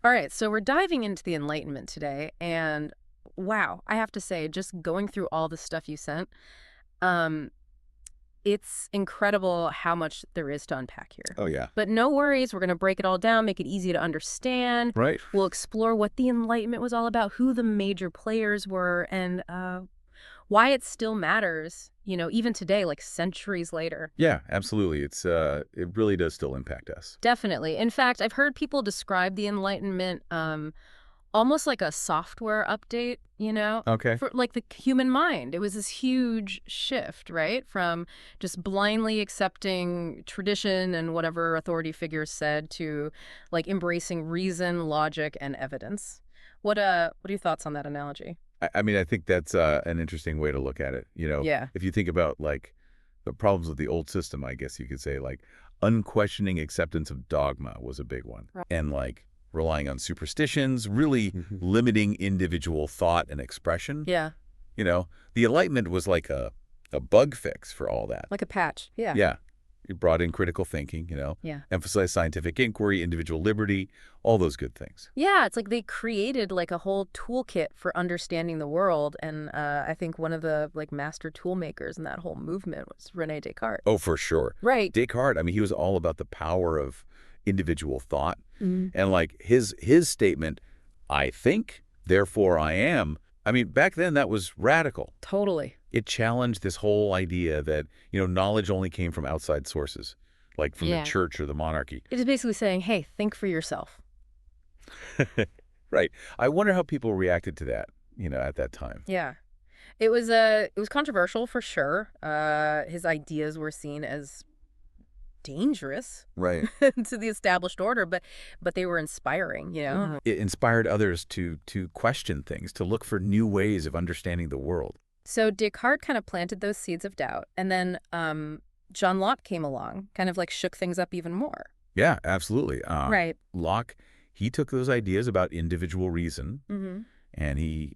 All right, so we're diving into the Enlightenment today, and wow, I have to say, just going through all the stuff you sent, um, it's incredible how much there is to unpack here. Oh, yeah. But no worries, we're going to break it all down, make it easy to understand. Right. We'll explore what the Enlightenment was all about, who the major players were, and why it still matters, even today, like centuries later. Yeah, absolutely. It really does still impact us. Definitely. In fact, I've heard people describe the Enlightenment almost like a software update, Okay. for like the human mind. It was this huge shift, right? From just blindly accepting tradition and whatever authority figures said to like embracing reason, logic, and evidence. What are your thoughts on that analogy? I mean, I think that's an interesting way to look at it. Yeah. If you think about like the problems with the old system, I guess you could say like unquestioning acceptance of dogma was a big one. Right. And like relying on superstitions, really limiting individual thought and expression. Yeah. The Enlightenment was like a bug fix for all that. Like a patch. Yeah. Yeah. It brought in critical thinking, Yeah. emphasized scientific inquiry, individual liberty, all those good things. Yeah, it's like they created like a whole toolkit for understanding the world, and I think one of the like master tool makers in that whole movement was Rene Descartes. Oh, for sure. Right. Descartes, I mean, he was all about the power of individual thought. Mm. And like his statement, I think, therefore I am. I mean, back then that was radical. Totally. It challenged this whole idea that, knowledge only came from outside sources, like from the Yeah. church or the monarchy. It is basically saying, hey, think for yourself. Right. I wonder how people reacted to that, at that time. Yeah. It was controversial for sure. His ideas were seen as dangerous Right. to the established order, but they were inspiring. It inspired others to question things, to look for new ways of understanding the world. So Descartes kind of planted those seeds of doubt, and then John Locke came along, kind of like shook things up even more. Yeah, absolutely. Right. Locke, he took those ideas about individual reason Mm-hmm. and he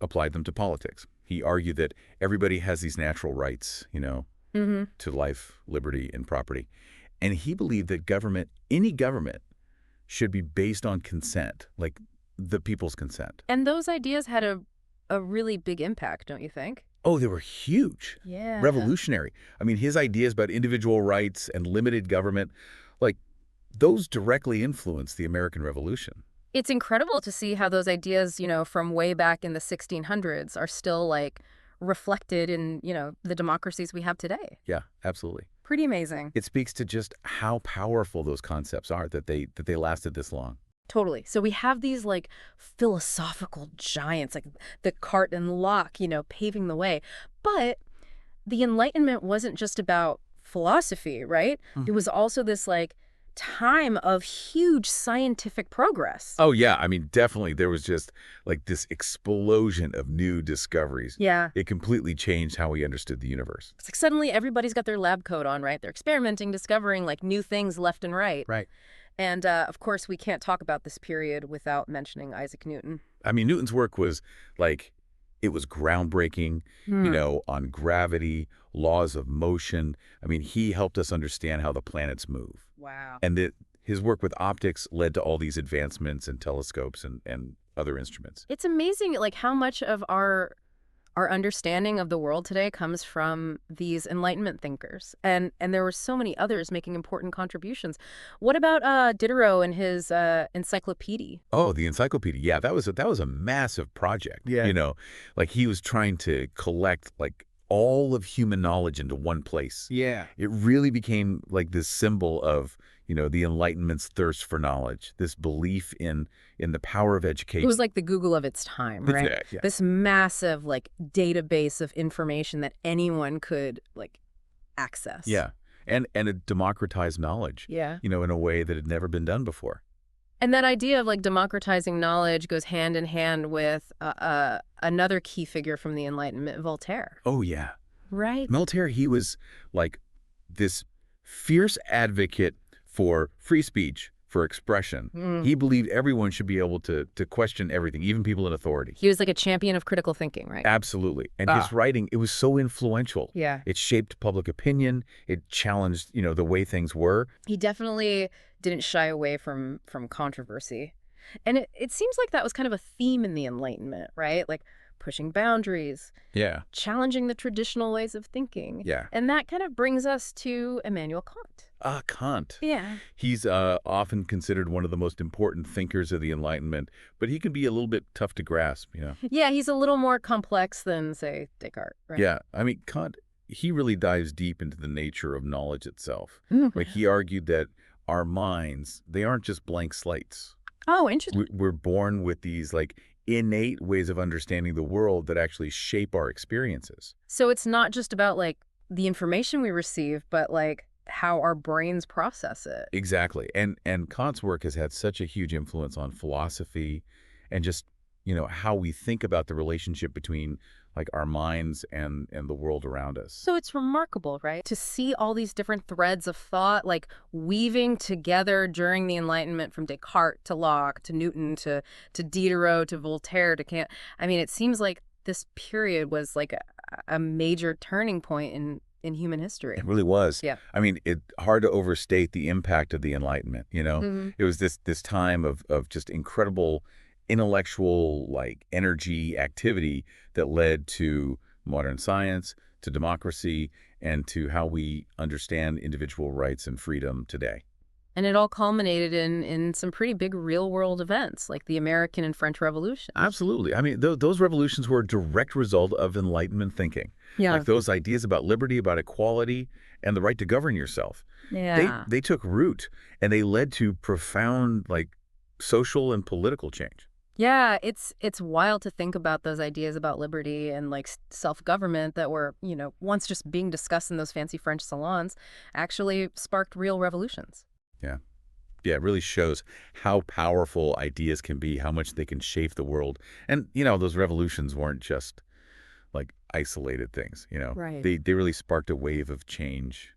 applied them to politics. He argued that everybody has these natural rights, Mm-hmm. to life, liberty, and property. And he believed that any government, should be based on consent, like the people's consent. And those ideas had a really big impact, don't you think? Oh, they were huge, Yeah. revolutionary. I mean, his ideas about individual rights and limited government, like those directly influenced the American Revolution. It's incredible to see how those ideas, from way back in the 1600s are still like reflected in, the democracies we have today. Yeah, absolutely. Pretty amazing. It speaks to just how powerful those concepts are that they lasted this long. Totally. So we have these like philosophical giants like Descartes and Locke, paving the way. But the Enlightenment wasn't just about philosophy, right? It was also this like time of huge scientific progress. Oh, yeah. I mean, definitely there was just like this explosion of new discoveries. Yeah. It completely changed how we understood the universe. It's like suddenly everybody's got their lab coat on, right? They're experimenting, discovering like new things left and right. Right. And of course, we can't talk about this period without mentioning Isaac Newton. I mean, Newton's work was like, it was groundbreaking, on gravity, laws of motion. I mean, he helped us understand how the planets move. Wow. And his work with optics led to all these advancements in telescopes and other instruments. It's amazing like how much of our understanding of the world today comes from these Enlightenment thinkers. And there were so many others making important contributions. What about Diderot and his encyclopedia? Oh, the encyclopedia. Yeah, that was a massive project. Yeah. Like he was trying to collect like all of human knowledge into one place. Yeah. It really became like this symbol of, the Enlightenment's thirst for knowledge, this belief in the power of It education. was like the Google of its time, right? Yeah. This massive like database of information that anyone could like access. Yeah. And it democratized knowledge, Yeah. in a way that had never been done before. And that idea of like democratizing knowledge goes hand in hand with another key figure from the Enlightenment, Voltaire. Oh, yeah. Right. Voltaire, he was like this fierce advocate for free speech, for expression. He believed everyone should be able to question everything, even people in authority. He was like a champion of critical thinking, right? Absolutely. And his writing, it was so influential. Yeah. It shaped public opinion. It challenged, the way things were. He definitely didn't shy away from controversy. And it seems like that was kind of a theme in the Enlightenment, right? Like pushing boundaries, Yeah. challenging the traditional ways of thinking. Yeah. And that kind of brings us to Immanuel Kant. Kant. Yeah. He's often considered one of the most important thinkers of the Enlightenment, but he can be a little bit tough to grasp. Yeah, he's a little more complex than, say, Descartes, right? Yeah, I mean, Kant, he really dives deep into the nature of knowledge itself. Mm. Like, he argued that our minds, they aren't just blank slates. Oh, interesting. We're born with these, like, innate ways of understanding the world that actually shape our experiences. So it's not just about, like, the information we receive, but, like, how our brains process it. Exactly. And Kant's work has had such a huge influence on philosophy and just how we think about the relationship between like our minds and the world around us. So it's remarkable, right? To see all these different threads of thought, like weaving together during the Enlightenment from Descartes to Locke to Newton to Diderot to Voltaire to Kant. I mean, it seems like this period was like a major turning point in human history. It really was. Yeah. I mean, it's hard to overstate the impact of the Enlightenment. Mm-hmm. It was this time of just incredible intellectual like energy activity that led to modern science, to democracy, and to how we understand individual rights and freedom today. And it all culminated in some pretty big real-world events, like the American and French Revolution. Absolutely. I mean, those revolutions were a direct result of Enlightenment thinking. Yeah. Like those ideas about liberty, about equality, and the right to govern yourself. Yeah. They took root, and they led to profound, like, social and political change. Yeah, it's wild to think about those ideas about liberty and like self-government that were, once just being discussed in those fancy French salons actually sparked real revolutions. Yeah. Yeah, it really shows how powerful ideas can be, how much they can shape the world. And, those revolutions weren't just like isolated things. Right. They really sparked a wave of change,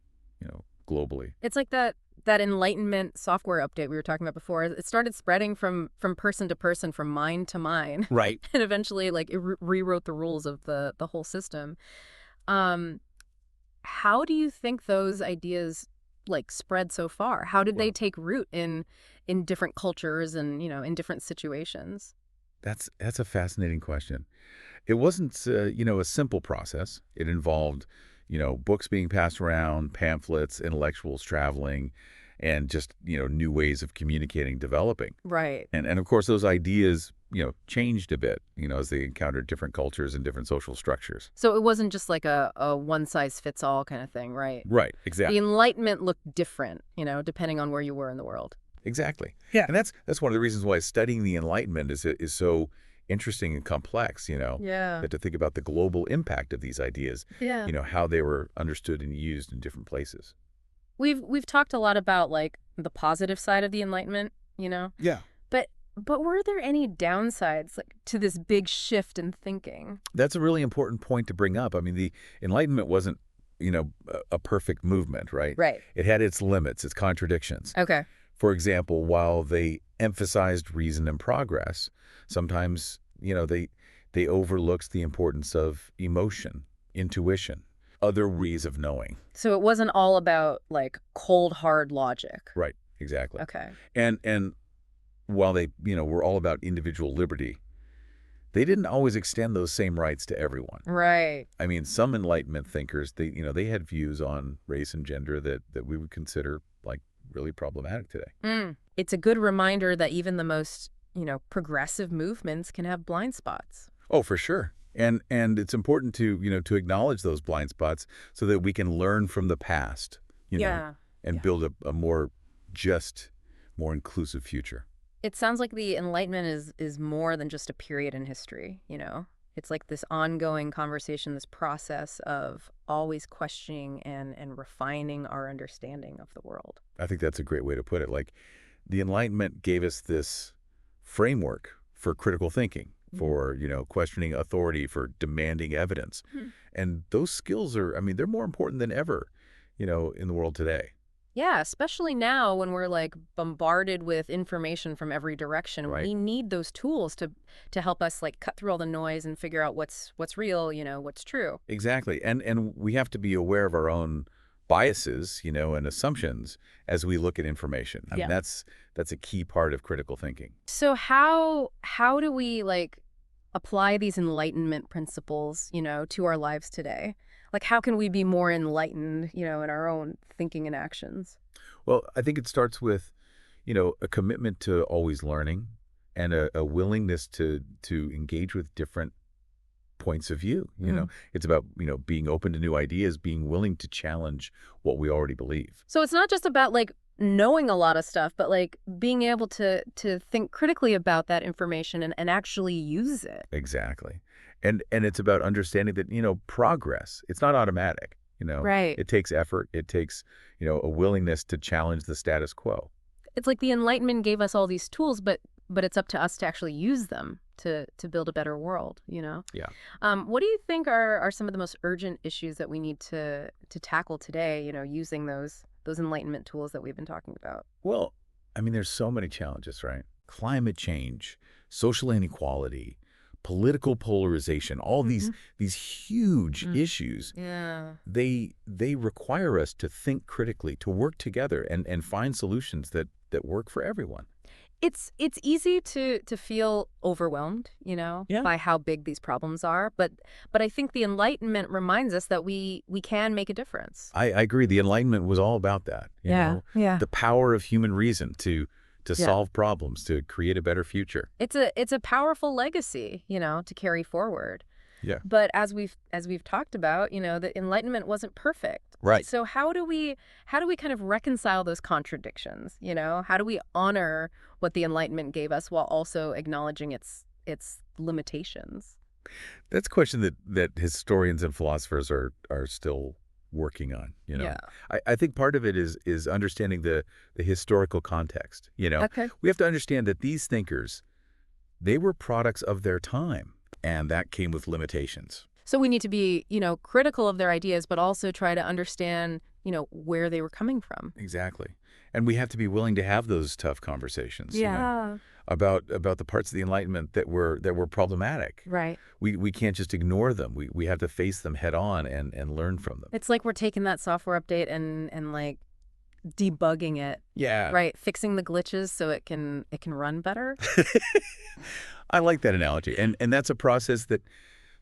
globally. It's like that Enlightenment software update we were talking about before. It started spreading from person to person, from mind to mind. Right. And eventually like it rewrote the rules of the whole system. How do you think those ideas like spread so far? How did they take root in different cultures and, in different situations? That's a fascinating question. It wasn't, a simple process. It involved, books being passed around, pamphlets, intellectuals traveling, and just, new ways of communicating developing. Right. And of course, those ideas, changed a bit, as they encountered different cultures and different social structures. So it wasn't just like a one-size-fits-all kind of thing, right? Right, exactly. The Enlightenment looked different, depending on where you were in the world. Exactly. Yeah. And that's one of the reasons why studying the Enlightenment is so interesting and complex, Yeah. that to think about the global impact of these ideas, Yeah. how they were understood and used in different places. We've talked a lot about like the positive side of the Enlightenment. Yeah. But were there any downsides like to this big shift in thinking? That's a really important point to bring up. I mean, the Enlightenment wasn't, a perfect movement, right? Right. It had its limits, its contradictions. Okay. For example, while they emphasized reason and progress, sometimes, they overlooked the importance of emotion, intuition, other ways of knowing. So it wasn't all about like cold, hard logic. Right, exactly. Okay. And while they, were all about individual liberty, they didn't always extend those same rights to everyone. Right. I mean, some Enlightenment thinkers, they had views on race and gender that we would consider like really problematic today. It's a good reminder that even the most, progressive movements can have blind spots. Oh, for sure. And it's important to, to acknowledge those blind spots so that we can learn from the past, and build a more just, more inclusive future. It sounds like the Enlightenment is more than just a period in history, It's like this ongoing conversation, this process of always questioning and refining our understanding of the world. I think that's a great way to put it. Like, the Enlightenment gave us this framework for critical thinking, for, questioning authority, for demanding evidence. And those skills are, they're more important than ever, in the world today. Yeah, especially now when we're like bombarded with information from every direction. Right. We need those tools to help us like cut through all the noise and figure out what's real, what's true. Exactly. And we have to be aware of our own biases, and assumptions as we look at information. I mean, Yeah. that's a key part of critical thinking. So how do we like apply these enlightenment principles, to our lives today? Like how can we be more enlightened, in our own thinking and actions? Well, I think it starts with, a commitment to always learning and a willingness to engage with different points of view. It's about, being open to new ideas, being willing to challenge what we already believe. So it's not just about like knowing a lot of stuff, but like being able to think critically about that information and actually use it. Exactly. And it's about understanding that, progress, it's not automatic. Right. It takes effort. It takes, a willingness to challenge the status quo. It's like the Enlightenment gave us all these tools, but it's up to us to actually use them to build a better world. Yeah. What do you think are some of the most urgent issues that we need to tackle today, using those Enlightenment tools that we've been talking about? Well, I mean, there's so many challenges, right? Climate change, social inequality, political polarization, all these huge issues. Yeah. They require us to think critically, to work together and find solutions that work for everyone. It's easy to feel overwhelmed, Yeah. by how big these problems are, but I think the Enlightenment reminds us that we can make a difference. I agree. The Enlightenment was all about that. Yeah. The power of human reason to Yeah. solve problems, to create a better future. It's a powerful legacy, to carry forward. Yeah. But as we've talked about, the Enlightenment wasn't perfect. Right. So how do we kind of reconcile those contradictions? How do we honor what the Enlightenment gave us while also acknowledging its limitations? That's a question that historians and philosophers are still working on. Yeah. I think part of it is understanding the historical context. Okay. We have to understand that these thinkers, they were products of their time, and that came with limitations. So we need to be, critical of their ideas, but also try to understand, where they were coming from. Exactly. And we have to be willing to have those tough conversations. About the parts of the Enlightenment that were problematic. Right. We can't just ignore them. We have to face them head on and learn from them. It's like we're taking that software update and like debugging it, Yeah. right? Fixing the glitches so it can run better. I like that analogy. And that's a process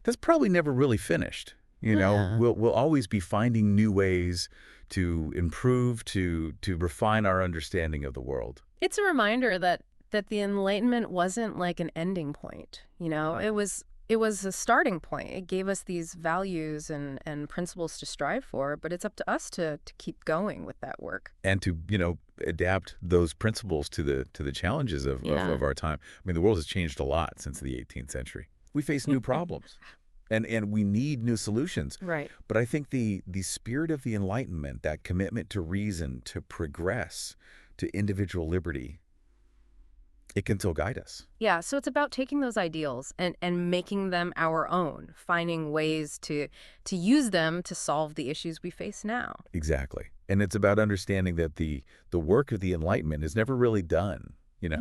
that's probably never really finished. Yeah. We'll always be finding new ways to improve, to refine our understanding of the world. It's a reminder that the Enlightenment wasn't like an ending point, It was a starting point. It gave us these values and principles to strive for, but it's up to us to keep going with that work. And to, adapt those principles to the challenges of our time. I mean, the world has changed a lot since the 18th century. We face new problems. And we need new solutions. Right. But I think the spirit of the Enlightenment, that commitment to reason, to progress, to individual liberty, it can still guide us. Yeah, so it's about taking those ideals and making them our own, finding ways to use them to solve the issues we face now. Exactly. And it's about understanding that the work of the Enlightenment is never really done,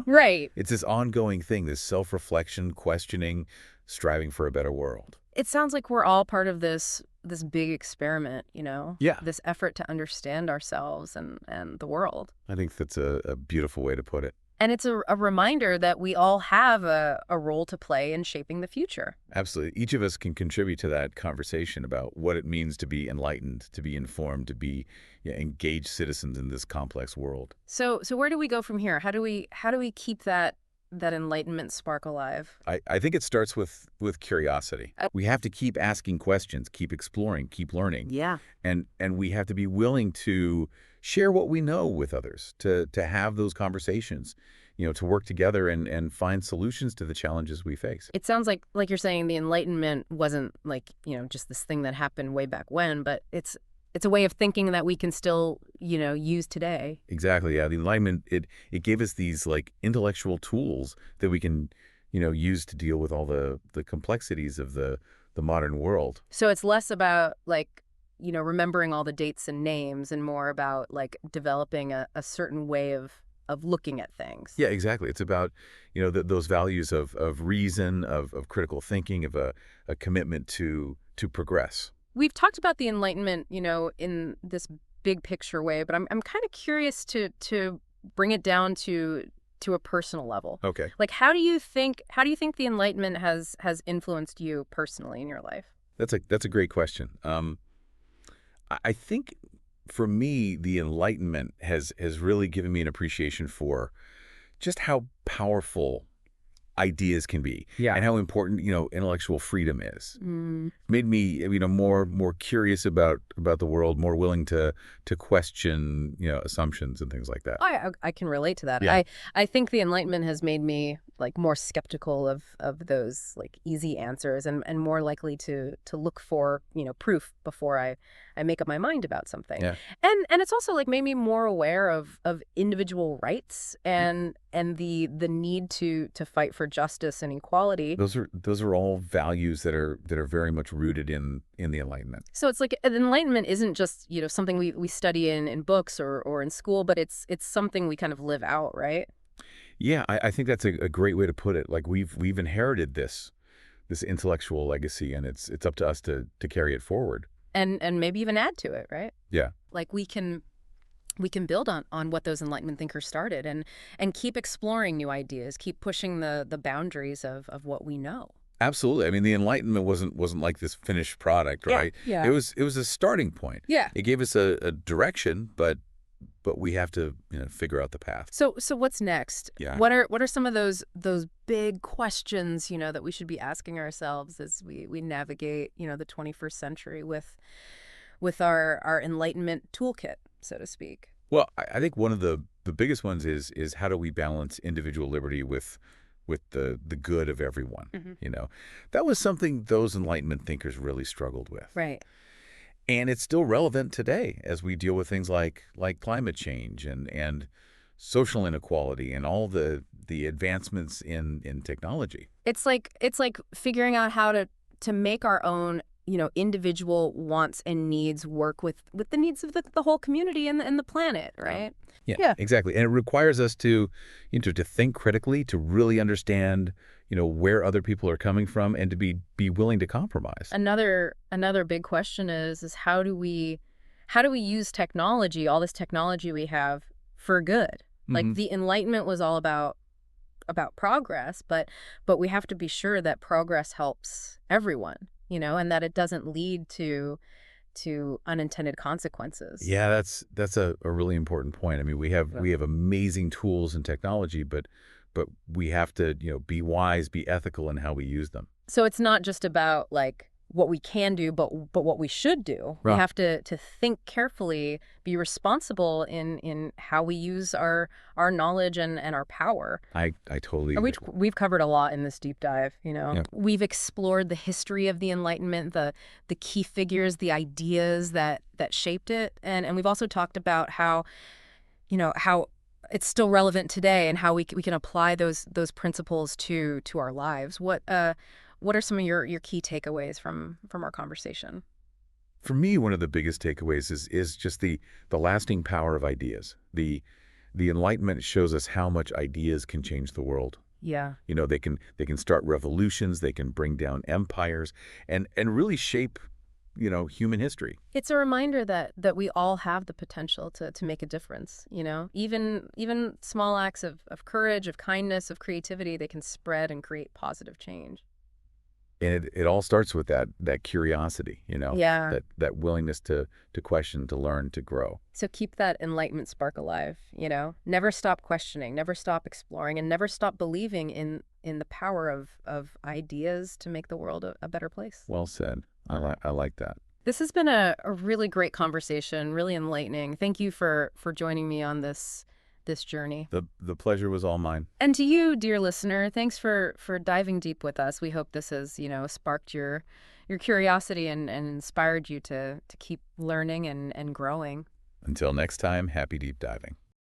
Right. It's this ongoing thing, this self-reflection, questioning, striving for a better world. It sounds like we're all part of this big experiment, Yeah. This effort to understand ourselves and the world. I think that's a beautiful way to put it. And it's a reminder that we all have a role to play in shaping the future. Absolutely. Each of us can contribute to that conversation about what it means to be enlightened, to be informed, to be engaged citizens in this complex world. So where do we go from here? How do we keep that Enlightenment spark alive? I think it starts with curiosity. Uh, We have to keep asking questions, keep exploring, keep learning. Yeah. And we have to be willing to share what we know with others, to have those conversations, to work together and find solutions to the challenges we face. It sounds like you're saying the Enlightenment wasn't like, just this thing that happened way back when, but it's a way of thinking that we can still, use today. Exactly. Yeah. The Enlightenment, it gave us these like intellectual tools that we can, use to deal with all the complexities of the modern world. So it's less about like, remembering all the dates and names and more about like developing a certain way of looking at things. Yeah, exactly. It's about, those values of reason, of critical thinking, of a commitment to progress. We've talked about the Enlightenment, in this big picture way, but I'm kind of curious to bring it down to a personal level. Okay. Like, how do you think the Enlightenment has influenced you personally in your life? That's a great question. I think for me, the Enlightenment has really given me an appreciation for just how powerful ideas can be, Yeah. and how important intellectual freedom is. Mm. Made me more curious about the world, more willing to question assumptions and things like that. I can relate to that. Yeah. I think the Enlightenment has made me like more skeptical of those like easy answers and more likely to look for proof before I make up my mind about something. Yeah. And it's also like made me more aware of individual rights and the need to fight for justice and equality. Those are all values that are very much rooted in the Enlightenment. So it's like the Enlightenment isn't just something we study in books or in school, but it's something we kind of live out, right? Yeah, I think that's a great way to put it. Like we've inherited this intellectual legacy, and it's up to us to carry it forward. And maybe even add to it, right? Yeah. Like we can build on what those Enlightenment thinkers started and keep exploring new ideas, keep pushing the boundaries of what we know. Absolutely. I mean, the Enlightenment wasn't like this finished product, right? Yeah. It was a starting point. Yeah. It gave us a direction, but we have to figure out the path. So what's next? Yeah. What are some of those big questions that we should be asking ourselves as we navigate the 21st century with our Enlightenment toolkit, so to speak? Well, I think one of the biggest ones is how do we balance individual liberty with the good of everyone? Mm-hmm. That was something those Enlightenment thinkers really struggled with. Right. And it's still relevant today as we deal with things like climate change and social inequality and all the advancements in technology. It's like figuring out how to make our own individual wants and needs work with the needs of the whole community and the planet, right? Yeah, exactly. And it requires us to to think critically, to really understand where other people are coming from, and to be willing to compromise. Another big question is how do we use technology, all this technology we have, for good? Like the Enlightenment was all about progress, but we have to be sure that progress helps everyone, and that it doesn't lead to unintended consequences. Yeah, that's a really important point. I mean, we have amazing tools and technology, but we have to be wise, be ethical in how we use them. So it's not just about like what we can do, but what we should do. Right. We have to think carefully, be responsible in how we use our knowledge and our power. I totally agree. We've covered a lot in this deep dive, Yeah. We've explored the history of the Enlightenment, the key figures, the ideas that shaped it, and we've also talked about how it's still relevant today and how we can apply those principles to our lives. What are some of your key takeaways from our conversation? For me, one of the biggest takeaways is just the lasting power of ideas. The Enlightenment shows us how much ideas can change the world. Yeah. They can start revolutions, they can bring down empires, and really shape human history. It's a reminder that we all have the potential to make a difference, Even small acts of courage, of kindness, of creativity, they can spread and create positive change. And it all starts with that curiosity, Yeah. that willingness to question, to learn, to grow. So keep that Enlightenment spark alive, Never stop questioning, never stop exploring, and never stop believing in the power of ideas to make the world a better place. Well said. I like that. This has been a really great conversation, really enlightening. Thank you for joining me on this journey. The pleasure was all mine. And to you, dear listener, thanks for diving deep with us. We hope this has, sparked your curiosity and inspired you to keep learning and growing. Until next time, happy deep diving.